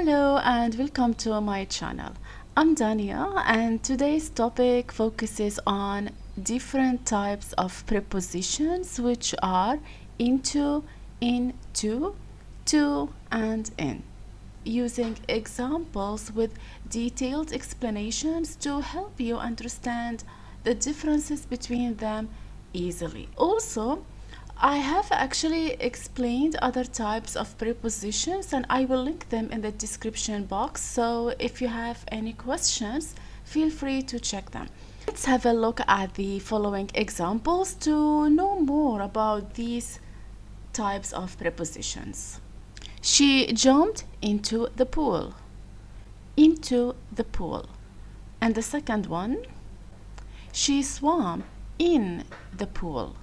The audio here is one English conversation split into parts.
Hello and welcome to my channel. I'm Dania and today's topic focuses on different types of prepositions which are into, to, and in, using examples with detailed explanations to help you understand the differences between them easily. Also, I have actually explained other types of prepositions and I will link them in the description box, so if you have any questions, feel free to check them. Let's have a look at the following examples to know more about these types of prepositions. She jumped into the pool. Into the pool. And the second one, she swam in the pool.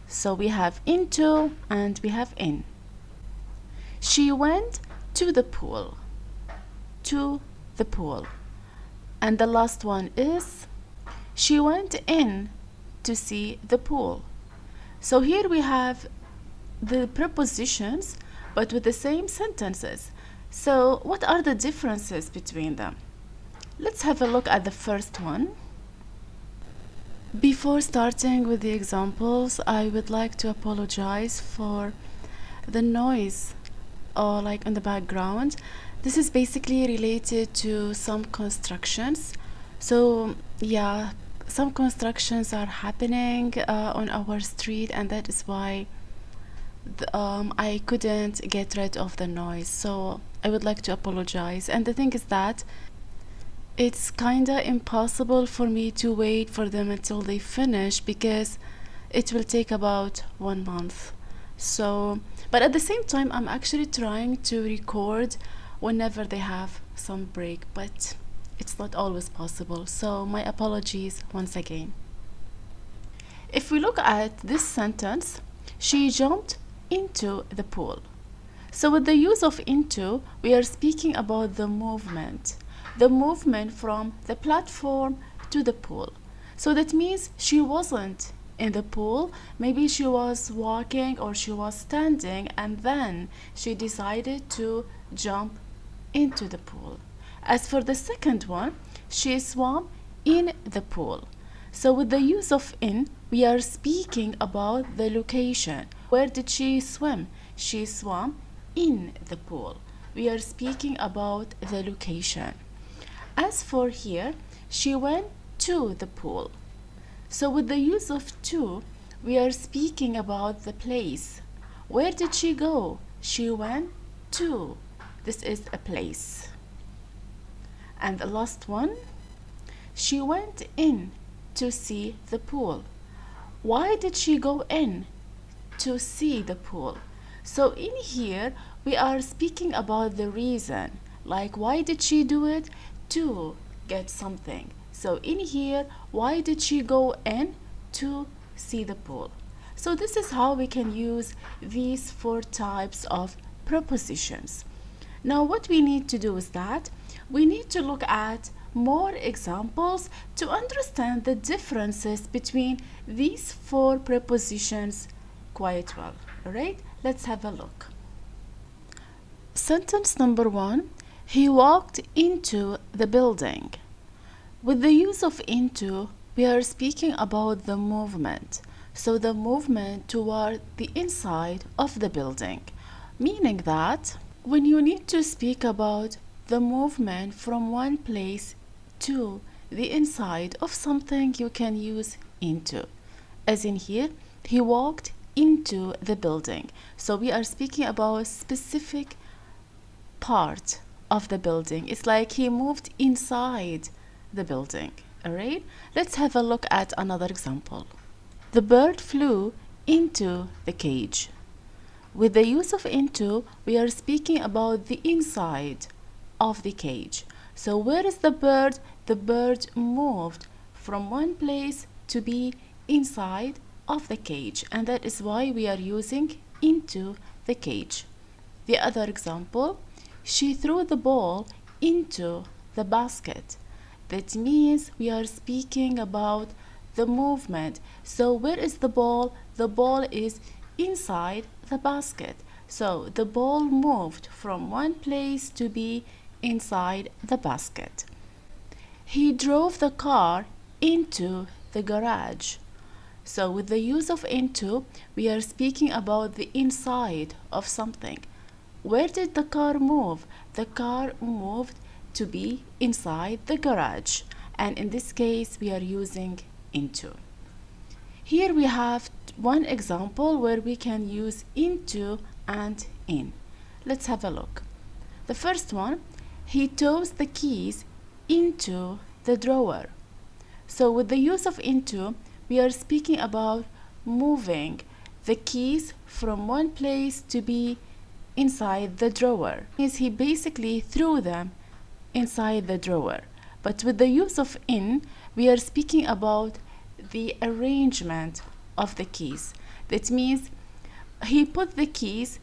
So we have into and we have in. She went to the pool. To the pool. And the last one is she went in to see the pool. So here we have the prepositions but with the same sentences. So what are the differences between them? Let's have a look at the first one. Before starting with the examples, I would like to apologize for the noise or like in the background. This is basically related to some constructions. So yeah, some constructions are happening on our street, and that is why I couldn't get rid of the noise. So I would like to apologize. And the thing is that it's kinda impossible for me to wait for them until they finish because it will take about 1 month. So, but at the same time, I'm actually trying to record whenever they have some break, but it's not always possible. So my apologies once again. If we look at this sentence, she jumped into the pool. So with the use of into, we are speaking about the movement from the platform to the pool. So that means she wasn't in the pool, maybe she was walking or she was standing, and then she decided to jump into the pool. As for the second one, she swam in the pool. So with the use of in, we are speaking about the location. Where did she swim? She swam in the pool. We are speaking about the location. As for here, she went to the pool. So with the use of to, we are speaking about the place. Where did she go? She went to. This is a place. And the last one, she went in to see the pool. Why did she go in? To see the pool. So in here, we are speaking about the reason. Like, why did she do it? To get something. So in here, why did she go in? To see the pool. So this is how we can use these 4 types of prepositions. Now what we need to do is that we need to look at more examples to understand the differences between these 4 prepositions quite well. Alright, let's have a look. Sentence number 1. He walked into the building. With the use of into, we are speaking about the movement. So the movement toward the inside of the building. Meaning that when you need to speak about the movement from one place to the inside of something, you can use into. As in here, he walked into the building. So we are speaking about a specific part of the building. It's like he moved inside the building. Alright, let's have a look at another example. The bird flew into the cage. With the use of into, we are speaking about the inside of the cage. So where is the bird? The bird moved from one place to be inside of the cage, and that is why we are using into the cage. The other example, she threw the ball into the basket. That means we are speaking about the movement. So where is the ball? The ball is inside the basket. So the ball moved from one place to be inside the basket. He drove the car into the garage. So with the use of into, we are speaking about the inside of something. Where did the car move? The car moved to be inside the garage. And in this case, we are using into. Here we have one example where we can use into and in. Let's have a look. The first one, he tossed the keys into the drawer. So with the use of into, we are speaking about moving the keys from one place to be inside the drawer. Means he basically threw them inside the drawer. But with the use of in, we are speaking about the arrangement of the keys. That means he put the keys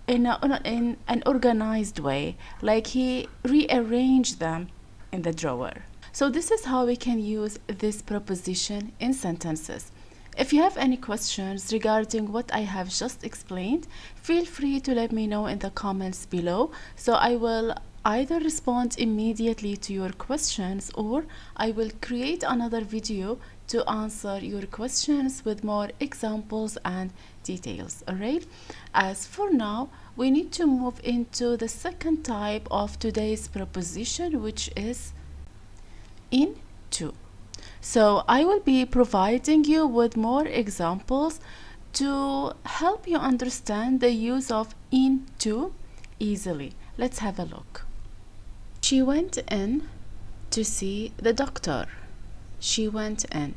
in an organized way, like he rearranged them in the drawer. So this is how we can use this preposition in sentences. If you have any questions regarding what I have just explained, feel free to let me know in the comments below, so I will either respond immediately to your questions, or I will create another video to answer your questions with more examples and details. Alright, as for now, we need to move into the second type of today's preposition, which is into. So I will be providing you with more examples to help you understand the use of into easily. Let's have a look. She went in to see the doctor. She went in.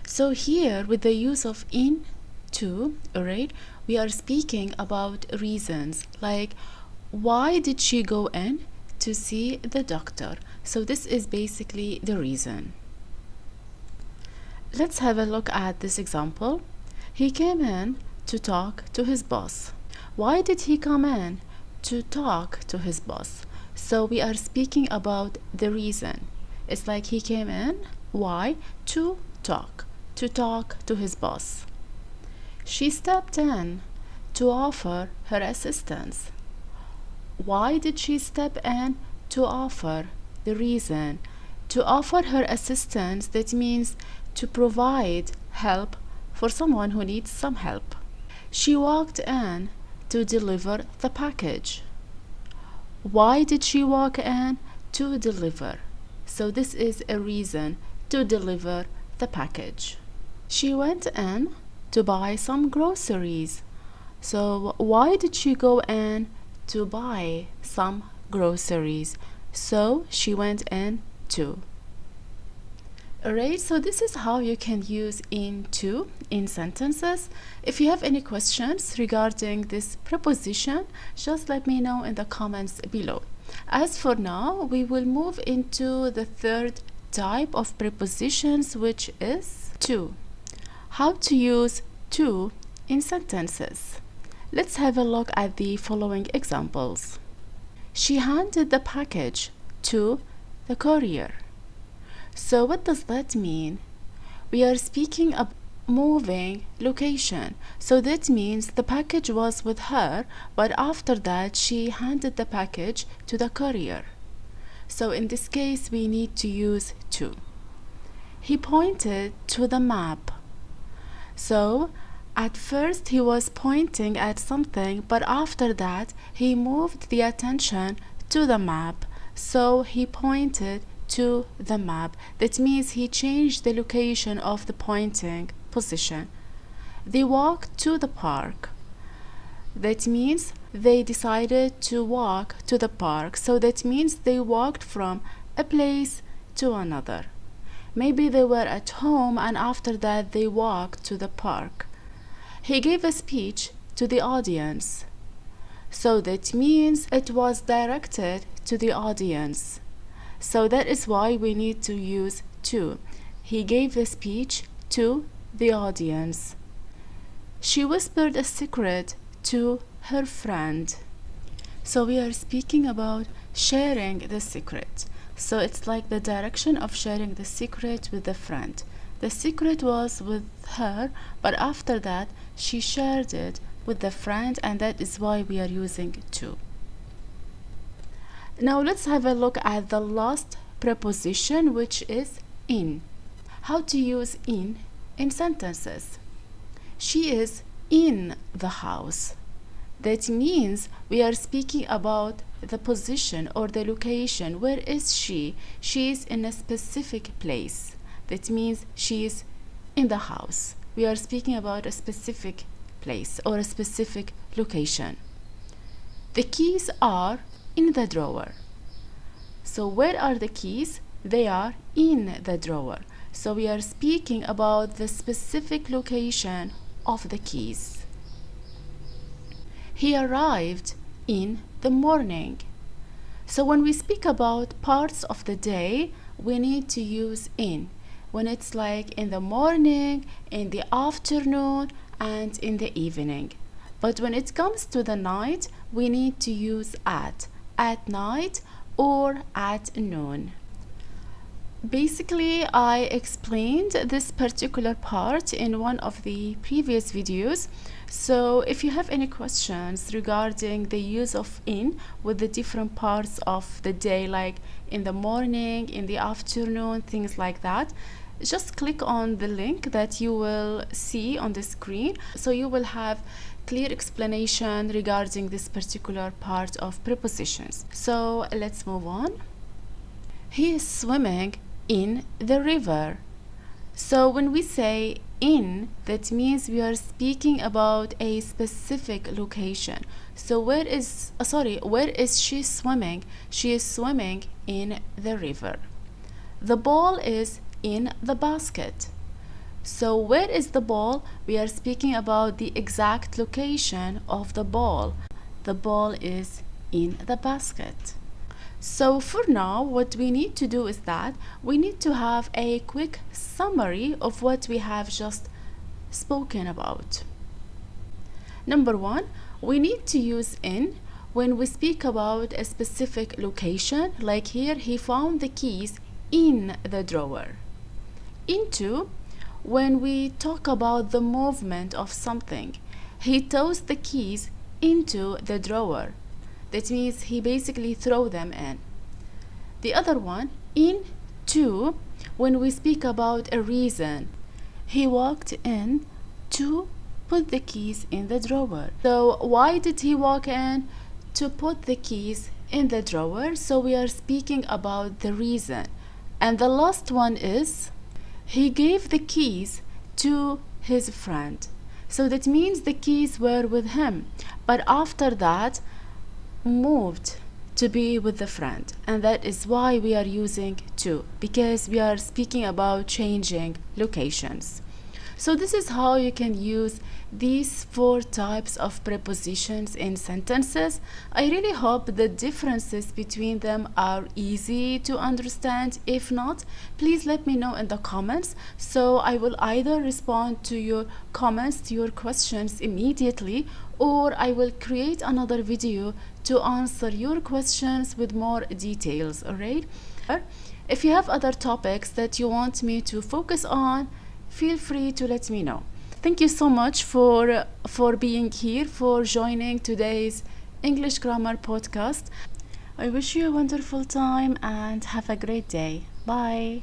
So here with the use of into, alright, we are speaking about reasons, like why did she go in to see the doctor? So this is basically the reason. Let's have a look at this example. He came in to talk to his boss. Why did he come in to talk to his boss? So we are speaking about the reason. It's like he came in, why? To talk to his boss. She stepped in to offer her assistance. Why did she step in to offer? The reason. To offer her assistance, that means to provide help for someone who needs some help. She walked in to deliver the package. Why did she walk in? To deliver. So this is a reason, to deliver the package. She went in to buy some groceries. So why did she go in to buy some groceries? So she went in to. Alright, so this is how you can use into in sentences. If you have any questions regarding this preposition, just let me know in the comments below. As for now, we will move into the third type of prepositions, which is to. How to use to in sentences. Let's have a look at the following examples. She handed the package to the courier. So what does that mean? We are speaking of moving location. So that means the package was with her, but after that she handed the package to the courier. So in this case we need to use to. He pointed to the map. So at first he was pointing at something, but after that he moved the attention to the map. So he pointed to the map. That means he changed the location of the pointing position. They walked to the park. That means they decided to walk to the park. So that means they walked from a place to another. Maybe they were at home and after that they walked to the park. He gave a speech to the audience. So that means it was directed to the audience. So that is why we need to use to. He gave a speech to the audience. She whispered a secret to her friend. So we are speaking about sharing the secret. So it's like the direction of sharing the secret with a friend. The secret was with her, but after that she shared it with the friend, and that is why we are using to. Now let's have a look at the last preposition, which is in. How to use in sentences. She is in the house. That means we are speaking about the position or the location. Where is she? She is in a specific place. That means she is in the house. We are speaking about a specific place or a specific location. The keys are in the drawer. So where are the keys? They are in the drawer. So we are speaking about the specific location of the keys. He arrived in the morning. So when we speak about parts of the day, we need to use in. When it's like in the morning, in the afternoon, and in the evening. But when it comes to the night, we need to use at night or at noon. Basically, I explained this particular part in one of the previous videos. So if you have any questions regarding the use of in with the different parts of the day, like in the morning, in the afternoon, things like that, just click on the link that you will see on the screen. So you will have clear explanation regarding this particular part of prepositions. So let's move on. He is swimming in the river. So when we say in, that means we are speaking about a specific location. So where is she swimming? She is swimming in the river. The ball is in the basket. So where is the ball? We are speaking about the exact location of the ball. The ball is in the basket. So for now, what we need to do is that we need to have a quick summary of what we have just spoken about. Number one, we need to use in when we speak about a specific location, like here, he found the keys in the drawer. Into, when we talk about the movement of something, he tossed the keys into the drawer. That means he basically threw them in. The other one, in to, when we speak about a reason, he walked in to put the keys in the drawer. So why did he walk in? To put the keys in the drawer. So we are speaking about the reason. And the last one is, he gave the keys to his friend. So that means the keys were with him, but after that moved to be with the friend, and that is why we are using to, because we are speaking about changing locations. So this is how you can use these 4 types of prepositions in sentences. I really hope the differences between them are easy to understand. If not, please let me know in the comments, so I will either respond to your comments, to your questions immediately, or I will create another video to answer your questions with more details. Alright? If you have other topics that you want me to focus on, feel free to let me know. Thank you so much for being here, for joining today's English Grammar podcast. I wish you a wonderful time and have a great day. Bye.